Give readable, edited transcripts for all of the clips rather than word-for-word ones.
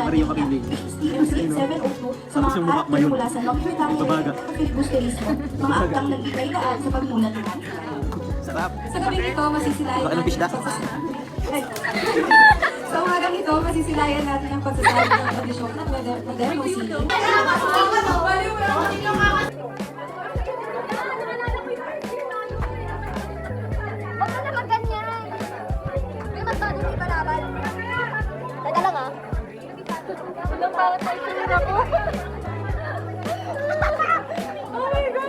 Maria Makiling. Sa mga mukha mayon. Babaga. Mga aktang nagbibigay daan sa pagmulat ng Sarap. Sa gabi nito, masisilayan Baka ng pisda. Sa umagang ito, masisilayan natin ang pagsasabi ng tradisyon ng Moderno City. Huwag ka naman ganyan. May magtano may palaban. Teka lang ah. Walang bawat ay sinira ko. Oh my God!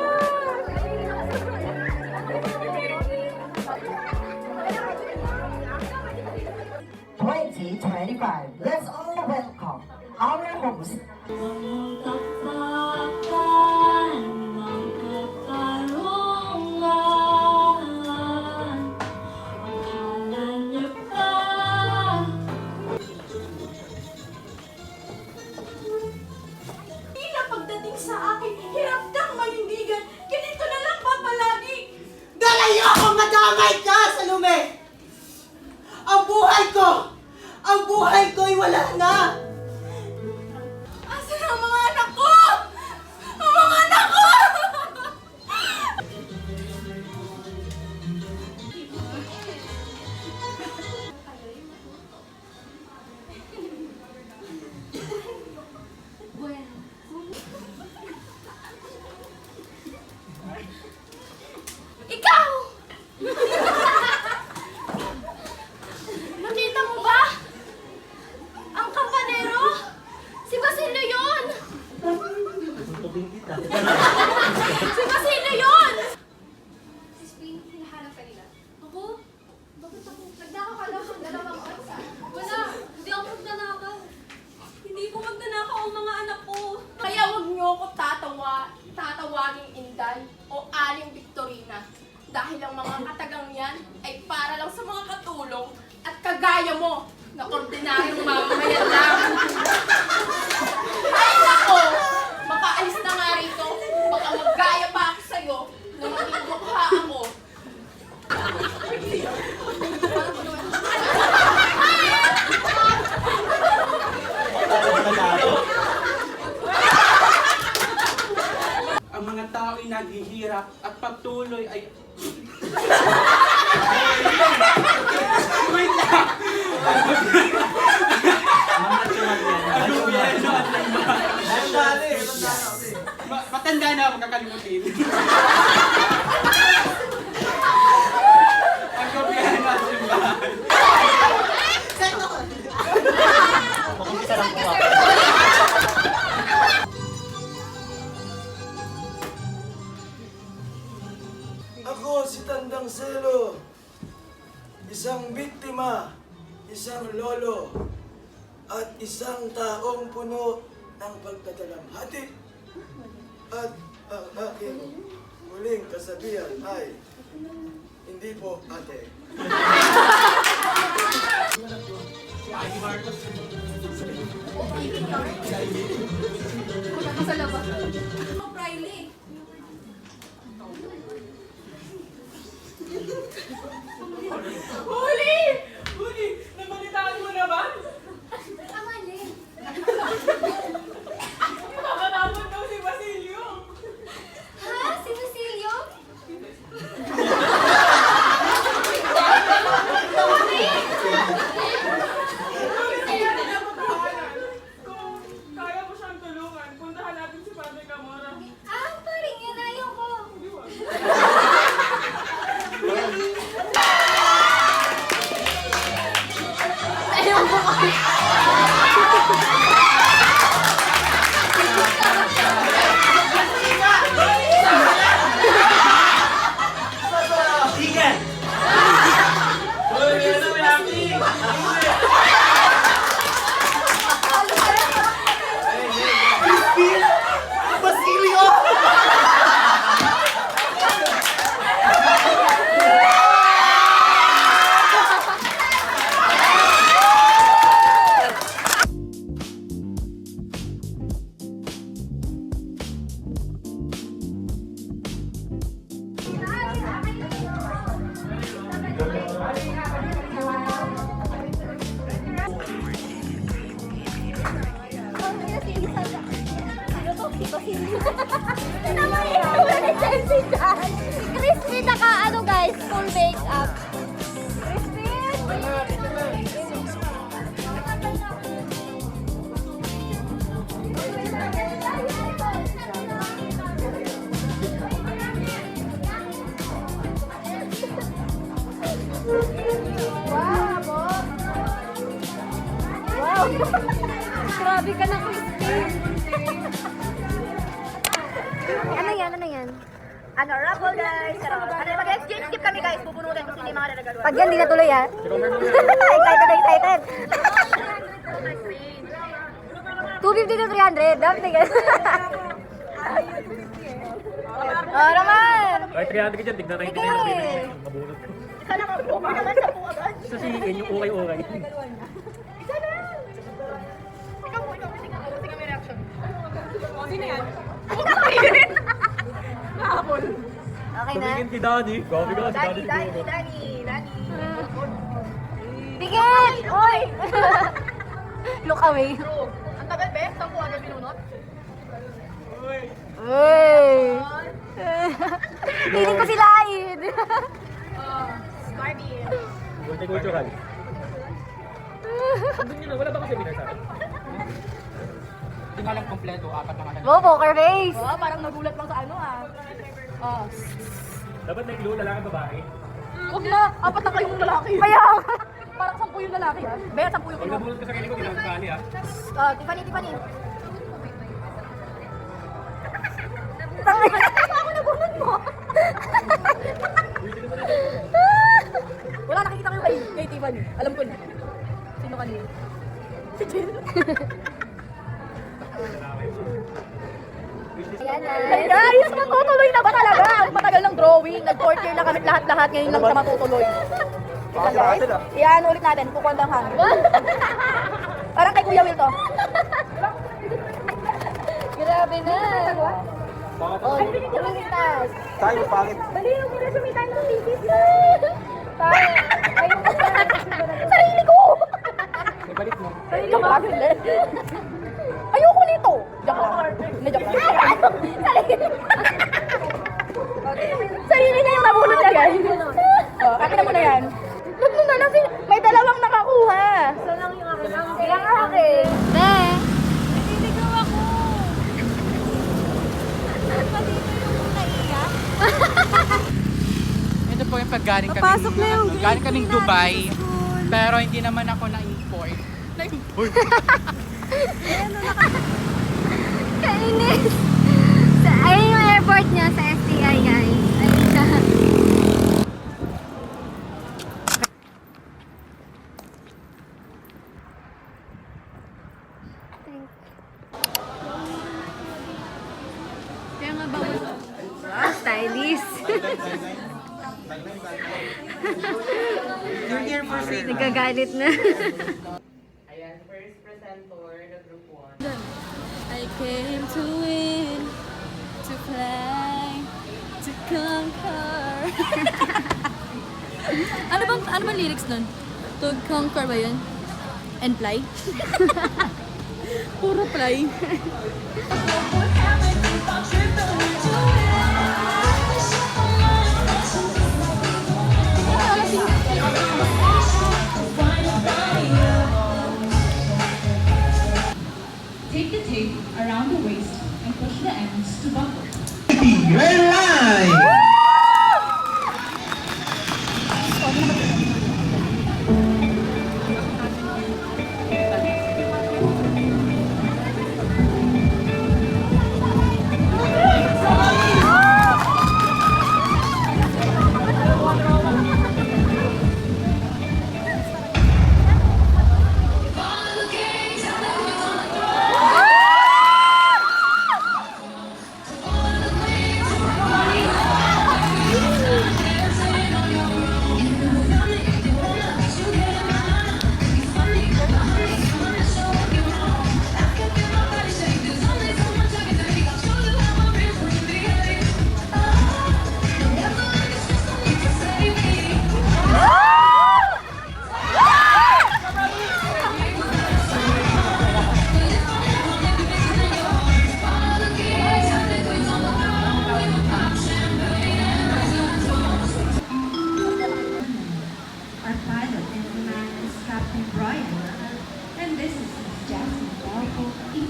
2025. Let's all welcome our host. Pagdating sa akin, hirap kang manindigan. Ganito na lang ba palagi? Dahil ayoko madamay ka, Salome! Ang buhay ko'y wala na! Asan ang mga anak ko? Ang mga anak ko! Ikaw! Nakita mo ba? Ang kampanero? Si Basilio yun! Si Basilio yun! Si Spring, hinahanap ka nila. Ako? Bakit ako? Nagnakaw ka lang ng 2 oras. Wala! Hindi ako magnanakaw. Hindi ko magnanakaw ang mga anak ko. Kaya huwag niyo ako tatawaging Inday o Aling Victorina. Dahil ang mga katagang yan ay para lang sa mga katulong at kagaya mo na ordinaryong mamamayan lang. Ay nako! Makaalis na nga rito. Baka maggaya pa ako sa'yo na maging mukha ako. Ang mga tao'y naghihirap at patuloy ay... Wait lang! Matanda na ako, kakalimutin. Ang gobyerno at simbahan. Ako si Tandang Selo, isang biktima, isang lolo, at isang taong puno ng pagkatalamhati. At ang aking muling kasabihan ay, hindi po ate. Sa labas. Riley. Huli! Huli! Nabalitaan mo na ba? Amali. Nakakatapon daw si Basilio. Ha? Si Basilio? Kung kaya mo siyang tulungan, puntahan natin si Padre Camora. Sino to? Si Basilio. Naman yan. Wala ni Chelsea dyan. Si Crispy naka ano guys, full makeup. Crispy! Wow! Wow! Grabe ka na, Crispy! Ano yan? Ano yan? Ano, raffle guys. Ano, mag-exchange gift kami guys. Pupunutin kung sino yung mga nagagawa. Pag yan, di natuloy ah. Excited. 250 to 300. Dapat guys. Oh, naman! Ay, 300 ka dyan, tignan tayo Sige! mabunot ko. Sana ka po naman sa po agad. Sa sigigin yung ukay-ukay. Ikaw po, tingnan mo yung reaction. Okay na? Tumingin kay Danny. Gabi ka si Danny siguro. Dani. Tigil! Oy! Look away. Ang tagal, be? 10 agad minunot? Uy! Piling ko sila Aid. Barbie. Multicultural. Doon yun na, wala ba kasi binasa? Hindi nga lang kompleto, 4 na nga. Oh, poker face. Oh, parang nagulat lang sa ano ah. Oh. Dapat may clue, lalaki babae. Huwag na, 4 na kayong lalaki. Kaya, Parang 10 yung lalaki ah. Be, 10 yung Pag kinuha. nabunot ka sa kiling ko, tinawag ka niya. Oh, Tiffany. ako nabunod mo. Wala, nakikita ko yung kay Tiffany. Alam ko na. Sino kanina? Si Jill. Ayan na. Hey guys, matutuloy na ba talaga? Ang matagal ng drawing. Nag-4 year na kami lahat-lahat. Ngayon lang siya matutuloy. Ito guys. Iyan ulit natin. Kukuha ng hangin. Parang kay Kuya Will to. Grabe na. Oh, lumitas. Tayo, pangit. Dali, huwag mo na sumitan ng tisis na. Tayo. Ayun ko na. Sarili ko! Ibalik mo. Sarili ko lang. Ayoko nito. Joke lang. Hindi, joke lang. Sarili niya yung nabulot niya guys. Oh, akin na muna yan. Huwag mo na lang. May dalawang nakakuha. Isa lang yung akin. Ilang akin? Be. Naliligaw ako. Malito yung naiyak. Ito po yung paggaling kami. Papasok na yung Galing kaming grade Dubai. natin sa school. Pero hindi naman ako na-import. Na-import? Kainis. Ayun yung airport niya sa STI guys. Ayun siya. Kaya nga bawal. Stylist. You're here for free. Nagagalit na. Ayan, first presenter, the group 1. I came to win, to fly, to conquer. ano bang lyrics nun? To conquer ba yun? And fly? Puro fly. Take the tape around the waist and push the ends to buckle. We're live!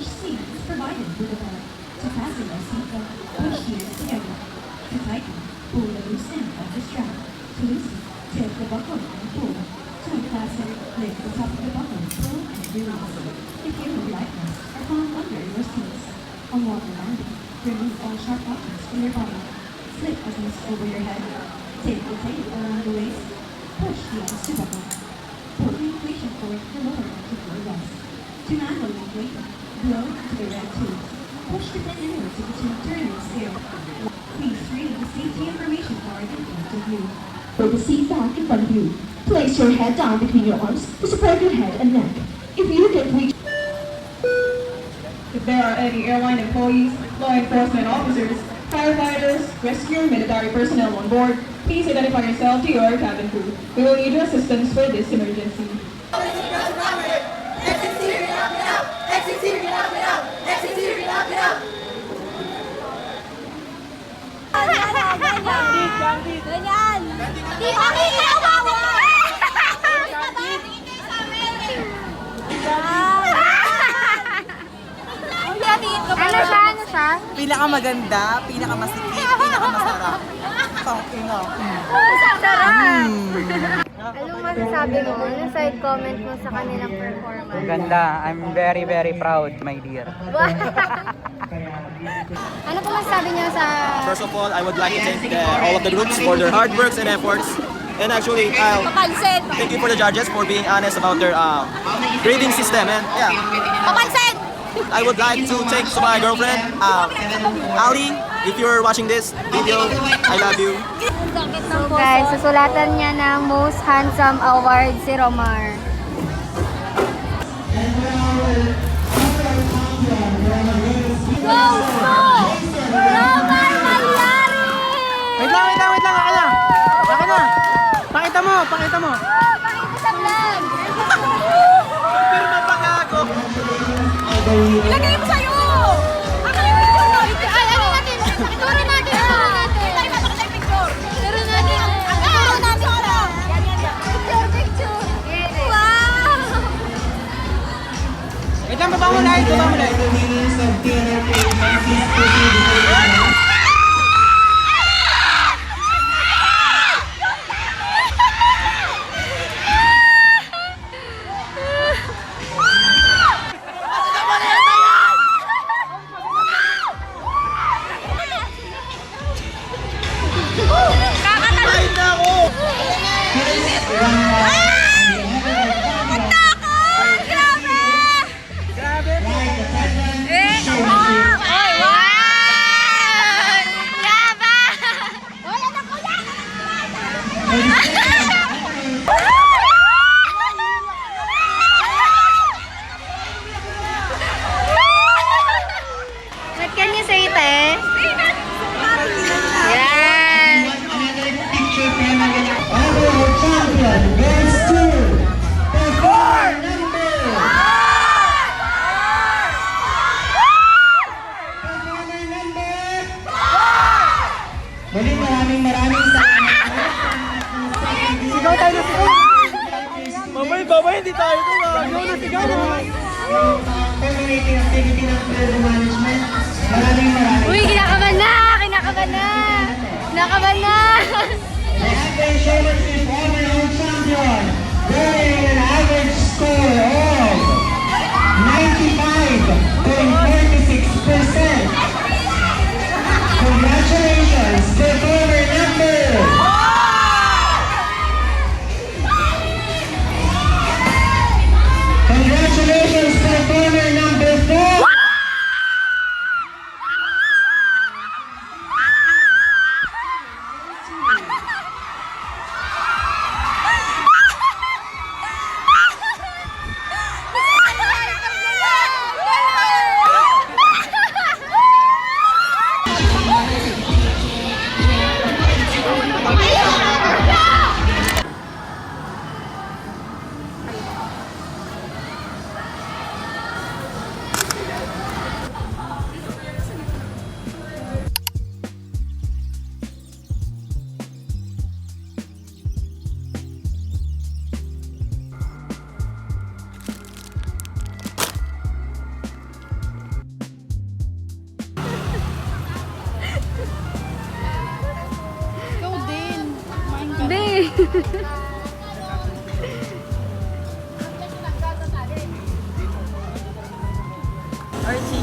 seat is provided with a belt. To fasten your seatbelt, push heels together. To tighten, pull the loose end of the strap. To loosen, tip the buckle and pull. To unfasten, lift the top of the buckle, pull and release. If you would like this, are found under your seats. On water landing, remove all sharp objects from your body. Slip a noose over your head. Take the tape around the waist. Push the ends to buckle. Pull the inflation cord to lower to the west. To manually inflate it, blow to the red tube. Push the pin inwards of the tube to release air. Please read the safety information card in front of you. Pull the seat back in front of you. Place your head down between your arms to support your head and neck. If you can reach... If there are any airline employees, law enforcement officers, firefighters, rescue, military personnel on board, please identify yourself to your cabin crew. We will need your assistance for this emergency. Ganyan! Di ba kita umawa? Ano siya? Ano siya? Pinakamaganda, pinakamasikip, pinakamasarap. Pang-ina. Sarap! Anong masasabi mo? Anong side comment mo sa kanilang performance? Ganda. I'm very, very proud, my dear. Ano po masasabi niyo sa... First of all, I would like to thank all of the groups for their hard works and efforts. And actually, Papansin! thank you for the judges for being honest about their grading system. And yeah, Papansin! I would like to thank to my girlfriend, Ali. If you're watching this video, I love you. So guys, susulatan niya ng Most Handsome Award si Romar. Go! Go! Romar Malyari! Wait lang. Akin na. Pakita mo. Pakita sa vlog! Ilagay mo sa'yo! Ako yung picture! Ay, ano natin? Ituro natin! Ituro natin! Ituro natin! Picture! Wow! Wait lang, baba mo light. What can you say, te? Yan! Overall champion goes to performer number 4. Maraming salamat. Sigaw tayo na sigaw. Babay, hindi tayo ito. Sigaw na. Coordinating activity ng Plaza Management. Maraming Uy, kinakaban na! The average showmanship overall champion, wearing an average score of 95.46%. Congratulations, performer number 4.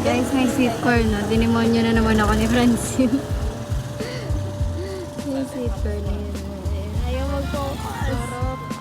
Guys, may sweet corn na. Dinimonyo na naman ako ni Francine. May sweet corn na yun. Ayaw mag-focus.